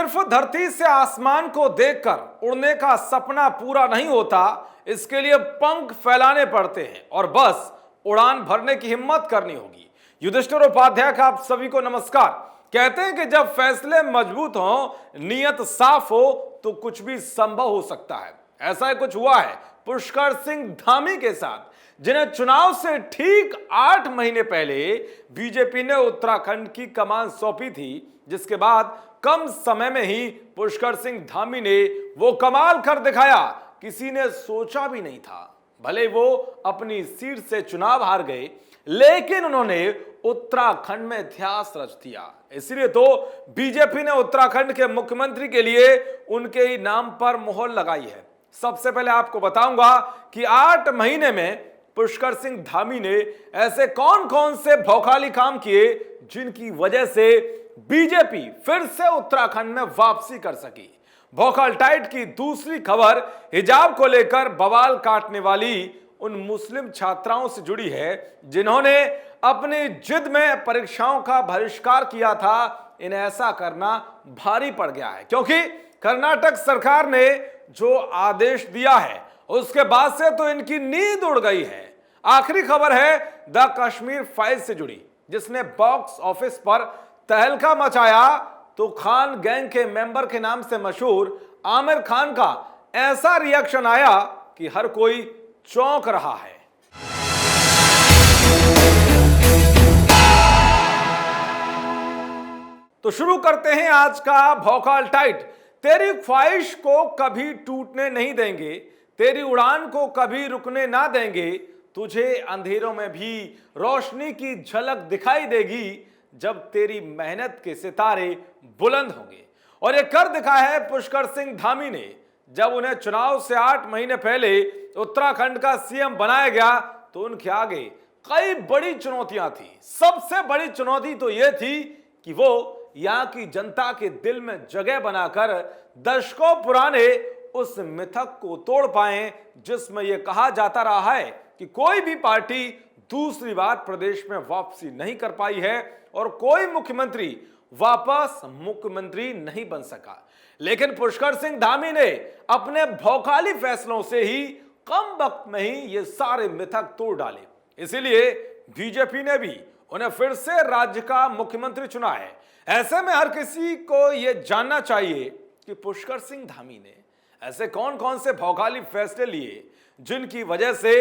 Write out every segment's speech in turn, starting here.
सिर्फ धरती से आसमान को देखकर उड़ने का सपना पूरा नहीं होता, इसके लिए पंख फैलाने पड़ते हैं और बस उड़ान भरने की हिम्मत करनी होगी। युधिष्ठिर उपाध्याय का आप सभी को नमस्कार। कहते हैं कि जब फैसले मजबूत हो, नीयत साफ हो तो कुछ भी संभव हो सकता है। ऐसा ही कुछ हुआ है पुष्कर सिंह धामी के साथ, जिन्हें चुनाव से ठीक 8 महीने पहले बीजेपी ने उत्तराखंड की कमान सौंपी थी, जिसके बाद कम समय में ही पुष्कर सिंह धामी ने वो कमाल कर दिखाया किसी ने सोचा भी नहीं था। भले वो अपनी सीट से चुनाव हार गए, लेकिन उन्होंने उत्तराखंड में इतिहास रच दिया। इसलिए तो बीजेपी ने उत्तराखंड के मुख्यमंत्री के लिए उनके ही नाम पर मोहर लगाई है। सबसे पहले आपको बताऊंगा कि 8 महीने में पुष्कर सिंह धामी ने ऐसे कौन कौन से भौकाली काम किए जिनकी वजह से बीजेपी फिर से उत्तराखंड में वापसी कर सकी। भोकाल टाइट की दूसरी खबर हिजाब को लेकर बवाल काटने वाली उन मुस्लिम छात्राओं से जुड़ी है, जिन्होंने अपनी जिद में परीक्षाओं का बहिष्कार किया था। इन्हें ऐसा करना भारी पड़ गया है, क्योंकि कर्नाटक सरकार ने जो आदेश दिया है उसके बाद से तो इनकी नींद उड़ गई है। आखिरी खबर है द कश्मीर फाइल से जुड़ी, जिसने बॉक्स ऑफिस पर तहलका मचाया। तो खान गैंग के मेंबर के नाम से मशहूर आमिर खान का ऐसा रिएक्शन आया कि हर कोई चौंक रहा है। तो शुरू करते हैं आज का भौकाल टाइट। तेरी ख्वाहिश को कभी टूटने नहीं देंगे, तेरी उड़ान को कभी रुकने ना देंगे, तुझे अंधेरों में भी रोशनी की झलक दिखाई देगी जब तेरी मेहनत के सितारे बुलंद होंगे। और ये कर दिखाया है पुष्कर सिंह धामी ने। जब उन्हें चुनाव से 8 महीने पहले उत्तराखंड का सीएम बनाया गया तो उनके आगे कई बड़ी चुनौतियां थी। सबसे बड़ी चुनौती तो यह थी कि वो यहां की जनता के दिल में जगह बनाकर दशकों पुराने उस मिथक को तोड़ पाए, जिसमें यह कहा जाता रहा है कि कोई भी पार्टी दूसरी बार प्रदेश में वापसी नहीं कर पाई है और कोई मुख्यमंत्री वापस मुख्यमंत्री नहीं बन सका। लेकिन पुष्कर सिंह धामी ने अपने भौकाली फैसलों से ही कम वक्त में ही ये सारे मिथक तोड़ डाले। इसीलिए बीजेपी ने भी उन्हें फिर से राज्य का मुख्यमंत्री चुना है। ऐसे में हर किसी को यह जानना चाहिए कि पुष्कर सिंह धामी ने ऐसे कौन कौन से भौकाली फैसले लिए जिनकी वजह से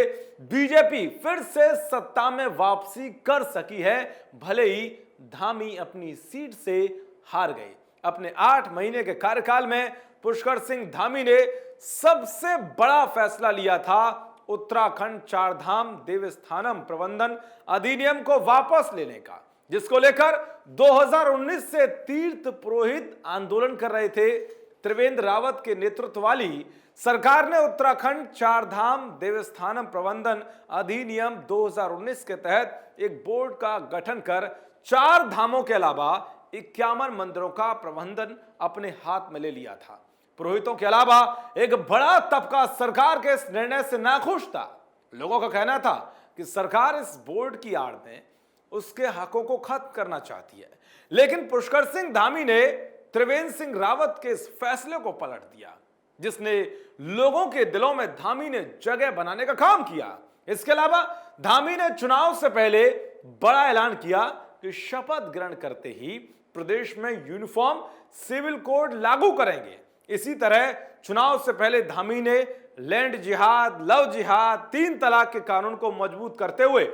बीजेपी फिर से सत्ता में वापसी कर सकी है, भले ही धामी अपनी सीट से हार गए। अपने 8 महीने के कार्यकाल में पुष्कर सिंह धामी ने सबसे बड़ा फैसला लिया था उत्तराखंड चारधाम देवस्थानम प्रबंधन अधिनियम को वापस लेने का, जिसको लेकर 2019 से तीर्थ पुरोहित आंदोलन कर रहे थे। त्रिवेंद्र रावत के नेतृत्व वाली सरकार ने उत्तराखंड चारधाम देवस्थानम प्रबंधन अधिनियम 2019 के तहत एक बोर्ड का गठन कर 4 धामों के अलावा 51 मंदिरों का प्रबंधन अपने हाथ में ले लिया था। पुरोहितों के अलावा एक बड़ा तबका सरकार के इस निर्णय से नाखुश था। लोगों का कहना था कि सरकार इस बोर्ड की आड़ में उसके हकों को खत्म करना चाहती है। लेकिन पुष्कर सिंह धामी ने त्रिवेंद्र सिंह रावत के इस फैसले को पलट दिया, जिसने लोगों के दिलों में धामी ने जगह बनाने का काम किया। इसके अलावा धामी ने चुनाव से पहले बड़ा ऐलान किया कि शपथ ग्रहण करते ही प्रदेश में यूनिफॉर्म सिविल कोड लागू करेंगे। इसी तरह चुनाव से पहले धामी ने लैंड जिहाद, लव जिहाद, 3 तलाक के कानून को मजबूत करते हुए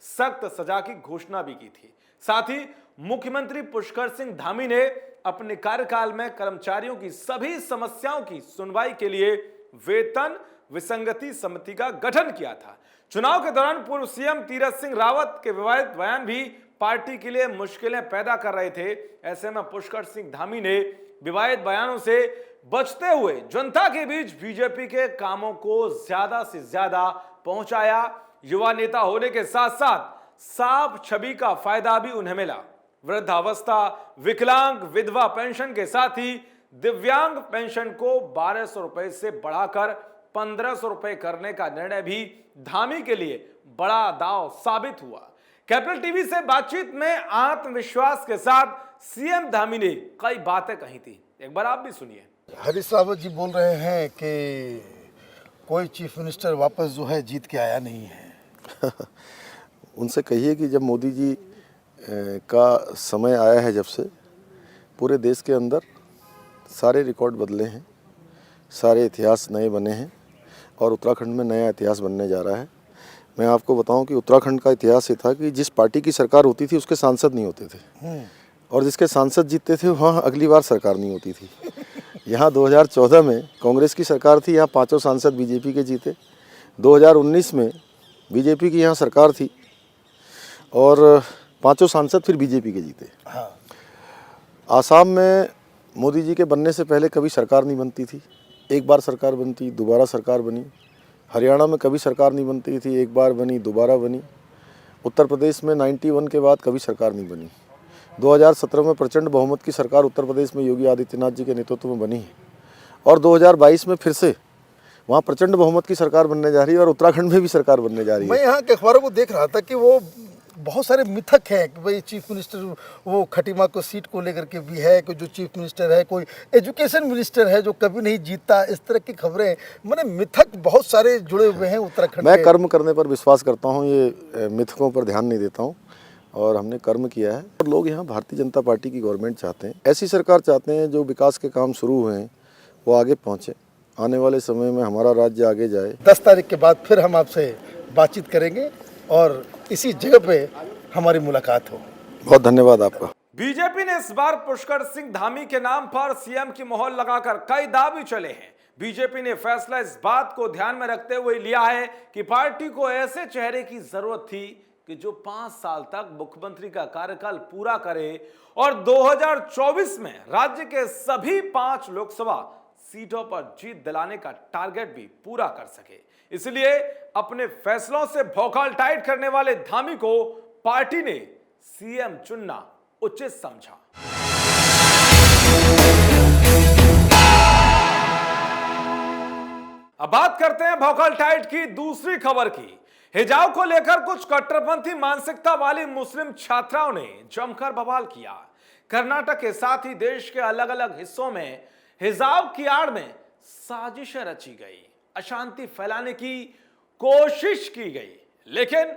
सख्त सजा की घोषणा भी की थी। साथ ही मुख्यमंत्री पुष्कर सिंह धामी ने अपने कार्यकाल में कर्मचारियों की सभी समस्याओं की सुनवाई के लिए वेतन विसंगति समिति का गठन किया था। चुनाव के दौरान पूर्व सीएम तीरथ सिंह रावत के विवादित बयान भी पार्टी के लिए मुश्किलें पैदा कर रहे थे। ऐसे में पुष्कर सिंह धामी ने विवादित बयानों से बचते हुए जनता के बीच बीजेपी के कामों को ज्यादा से ज्यादा पहुंचाया। युवा नेता होने के साथ साथ साफ छवि का फायदा भी उन्हें मिला। वृद्धावस्था, विकलांग, विधवा पेंशन के साथ ही दिव्यांग पेंशन को 1200 रुपए से बढ़ाकर 1500 रुपए करने का निर्णय भी धामी के लिए बड़ा दांव साबित हुआ। कैपिटल टीवी से बातचीत में आत्मविश्वास के साथ सीएम धामी ने कई बातें कही थी, एक बार आप भी सुनिए। हरीश रावत जी बोल रहे हैं कि कोई चीफ मिनिस्टर वापस जो है जीत के आया नहीं है। उनसे कहिए कि जब मोदी जी का समय आया है, जब से पूरे देश के अंदर सारे रिकॉर्ड बदले हैं, सारे इतिहास नए बने हैं और उत्तराखंड में नया इतिहास बनने जा रहा है। मैं आपको बताऊं कि उत्तराखंड का इतिहास ये था कि जिस पार्टी की सरकार होती थी उसके सांसद नहीं होते थे और जिसके सांसद जीतते थे वहाँ अगली बार सरकार नहीं होती थी। यहाँ 2014 में कांग्रेस की सरकार थी, यहाँ 5 सांसद बीजेपी के जीते। 2019 में बीजेपी की यहाँ सरकार थी और 5 सांसद फिर बीजेपी के जीते। आसाम में मोदी जी के बनने से पहले कभी सरकार नहीं बनती थी, एक बार सरकार बनती, दोबारा सरकार बनी। हरियाणा में कभी सरकार नहीं बनती थी, एक बार बनी, दोबारा बनी। उत्तर प्रदेश में 91 के बाद कभी सरकार नहीं बनी। 2017 में प्रचंड बहुमत की सरकार उत्तर प्रदेश में योगी आदित्यनाथ जी के नेतृत्व में बनी है और 2022 में फिर से वहाँ प्रचंड बहुमत की सरकार बनने जा रही है और उत्तराखंड में भी सरकार बनने जा रही है। मैं यहाँ के अखबारों को देख रहा था कि वो बहुत सारे मिथक हैं कि भाई चीफ मिनिस्टर वो खटीमा को सीट को लेकर के भी है, कोई जो चीफ मिनिस्टर है कोई एजुकेशन मिनिस्टर है जो कभी नहीं जीता, इस तरह की खबरें, मैंने मिथक बहुत सारे जुड़े हुए हैं उत्तराखंड। मैं कर्म करने पर विश्वास करता हूँ, ये मिथकों पर ध्यान नहीं देता हूँ और हमने कर्म किया है। और लोग यहाँ भारतीय जनता पार्टी की गवर्नमेंट चाहते हैं, ऐसी सरकार चाहते हैं जो विकास के काम शुरू हुए हैं वो आगे पहुँचे, आने वाले समय में हमारा राज्य आगे जाए। 10 तारीख के बाद फिर हम आपसे बातचीत करेंगे और इसी जगह पे हमारी मुलाकात हो। बहुत धन्यवाद आपका। बीजेपी ने इस बार पुष्कर सिंह धामी के नाम पर सीएम की मोहर लगाकर कई दाव भी चले हैं। बीजेपी ने फैसला इस बात को ध्यान में रखते हुए लिया है कि पार्टी को ऐसे चेहरे की जरूरत थी कि जो 5 साल तक मुख्यमंत्री का कार्यकाल पूरा करे और 2024 में राज्य के सभी 5 लोकसभा सीटों पर जीत दिलाने का टारगेट भी पूरा कर सके। इसलिए अपने फैसलों से भौकाल टाइट करने वाले धामी को पार्टी ने सीएम चुनना उचित समझा। अब बात करते हैं भौकाल टाइट की दूसरी खबर की। हिजाब को लेकर कुछ कट्टरपंथी मानसिकता वाली मुस्लिम छात्राओं ने जमकर बवाल किया। कर्नाटक के साथ ही देश के अलग अलग हिस्सों में हिजाब की आड़ में साजिशें रची गई, अशांति फैलाने की कोशिश की गई, लेकिन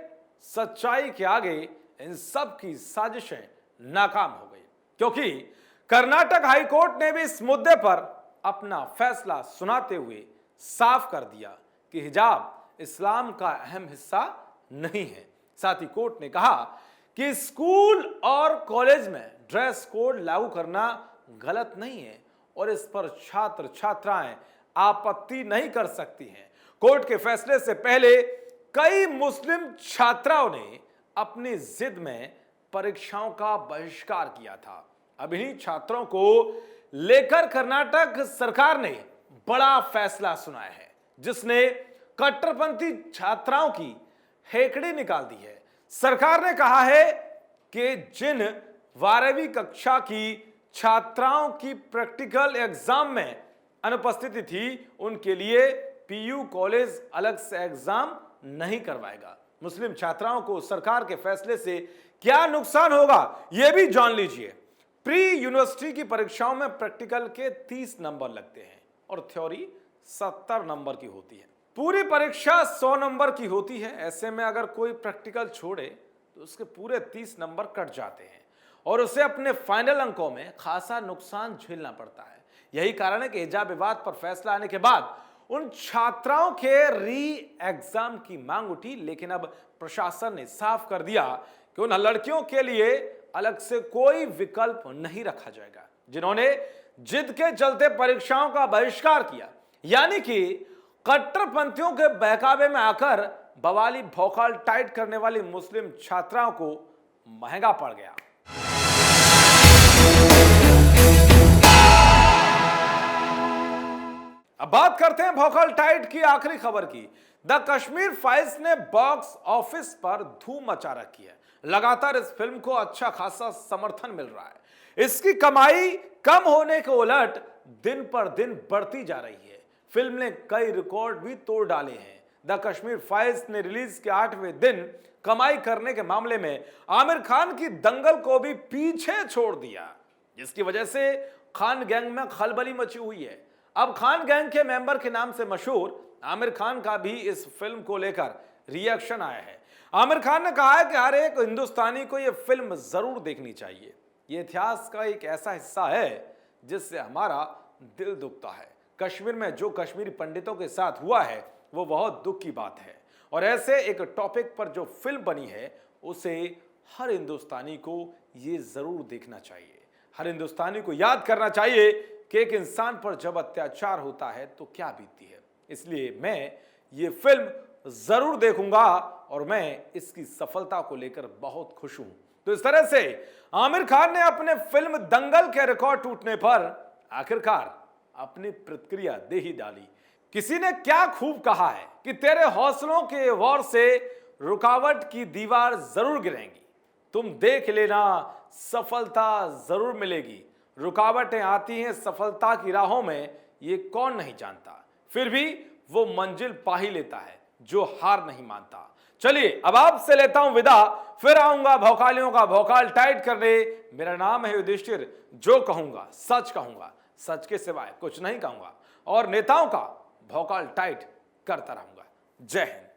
सच्चाई के आगे इन सब की साजिशें नाकाम हो गई, क्योंकि कर्नाटक हाईकोर्ट ने भी इस मुद्दे पर अपना फैसला सुनाते हुए साफ कर दिया कि हिजाब इस्लाम का अहम हिस्सा नहीं है। साथ ही कोर्ट ने कहा कि स्कूल और कॉलेज में ड्रेस कोड लागू करना गलत नहीं है और इस पर छात्र छात्राएं आपत्ति नहीं कर सकती हैं। कोर्ट के फैसले से पहले कई मुस्लिम छात्राओं ने अपनी जिद में परीक्षाओं का बहिष्कार किया था। अब इन्हीं छात्रों को लेकर कर्नाटक सरकार ने बड़ा फैसला सुनाया है, जिसने कट्टरपंथी छात्राओं की हेकड़ी निकाल दी है। सरकार ने कहा है कि जिन 12वीं कक्षा की छात्राओं की प्रैक्टिकल एग्जाम में अनुपस्थिति थी, उनके लिए पीयू कॉलेज अलग से एग्जाम नहीं करवाएगा। मुस्लिम छात्राओं को सरकार के फैसले से क्या नुकसान होगा, यह भी जान लीजिए। प्री यूनिवर्सिटी की परीक्षाओं में प्रैक्टिकल के 30 नंबर लगते हैं और थ्योरी 70 नंबर की होती है। पूरी परीक्षा 100 नंबर की होती है। ऐसे में अगर कोई प्रैक्टिकल छोड़े तो उसके पूरे 30 नंबर कट जाते हैं और उसे अपने फाइनल अंकों में खासा नुकसान झेलना पड़ता है। यही कारण है कि हिजाब विवाद पर फैसला आने के बाद उन छात्राओं के री एग्जाम की मांग उठी, लेकिन अब प्रशासन ने साफ कर दिया कि उन लड़कियों के लिए अलग से कोई विकल्प नहीं रखा जाएगा जिन्होंने जिद के चलते परीक्षाओं का बहिष्कार किया। यानी कि कट्टरपंथियों के बहकावे में आकर बवाली भौकाल टाइट करने वाली मुस्लिम छात्राओं को महंगा पड़ गया। अब बात करते हैं भौकाल टाइट की आखिरी खबर की। द कश्मीर फाइल्स ने बॉक्स ऑफिस पर धूम मचा रखी है। लगातार इस फिल्म को अच्छा खासा समर्थन मिल रहा है। इसकी कमाई कम होने के उलट दिन पर दिन बढ़ती जा रही है। फिल्म ने कई रिकॉर्ड भी तोड़ डाले हैं। द कश्मीर फाइल्स ने रिलीज के 8वें दिन कमाई करने के मामले में आमिर खान की दंगल को भी पीछे छोड़ दिया, जिसकी वजह से खान गैंग में खलबली मची हुई है। अब खान गैंग के मेंबर के नाम से मशहूर आमिर खान का भी इस फिल्म को लेकर रिएक्शन आया है। आमिर खान ने कहा है कि हर एक हिंदुस्तानी को यह फिल्म जरूर देखनी चाहिए। ये इतिहास का एक ऐसा हिस्सा है जिससे हमारा दिल दुखता है। कश्मीर में जो कश्मीरी पंडितों के साथ हुआ है वो बहुत दुख की बात है, और ऐसे एक टॉपिक पर जो फिल्म बनी है उसे हर हिंदुस्तानी को ये जरूर देखना चाहिए। हर हिंदुस्तानी को याद करना चाहिए कि एक इंसान पर जब अत्याचार होता है तो क्या बीतती है। इसलिए मैं ये फिल्म जरूर देखूंगा और मैं इसकी सफलता को लेकर बहुत खुश हूं। तो इस तरह से आमिर खान ने अपने फिल्म दंगल के रिकॉर्ड टूटने पर आखिरकार अपनी प्रतिक्रिया दे ही डाली। किसी ने क्या खूब कहा है कि तेरे हौसलों के वार से रुकावट की दीवार जरूर गिरेंगी, तुम देख लेना सफलता जरूर मिलेगी। रुकावटें आती हैं सफलता की राहों में, ये कौन नहीं जानता, फिर भी वो मंजिल पा ही लेता है जो हार नहीं मानता। चलिए अब आपसे लेता हूं विदा, फिर आऊंगा भौकालियों का भौकाल टाइट करने। मेरा नाम है युधिष्ठिर, जो कहूंगा सच कहूंगा, सच के सिवाय कुछ नहीं कहूंगा, और नेताओं का भौकाल टाइट करता रहूंगा। जय हिंद।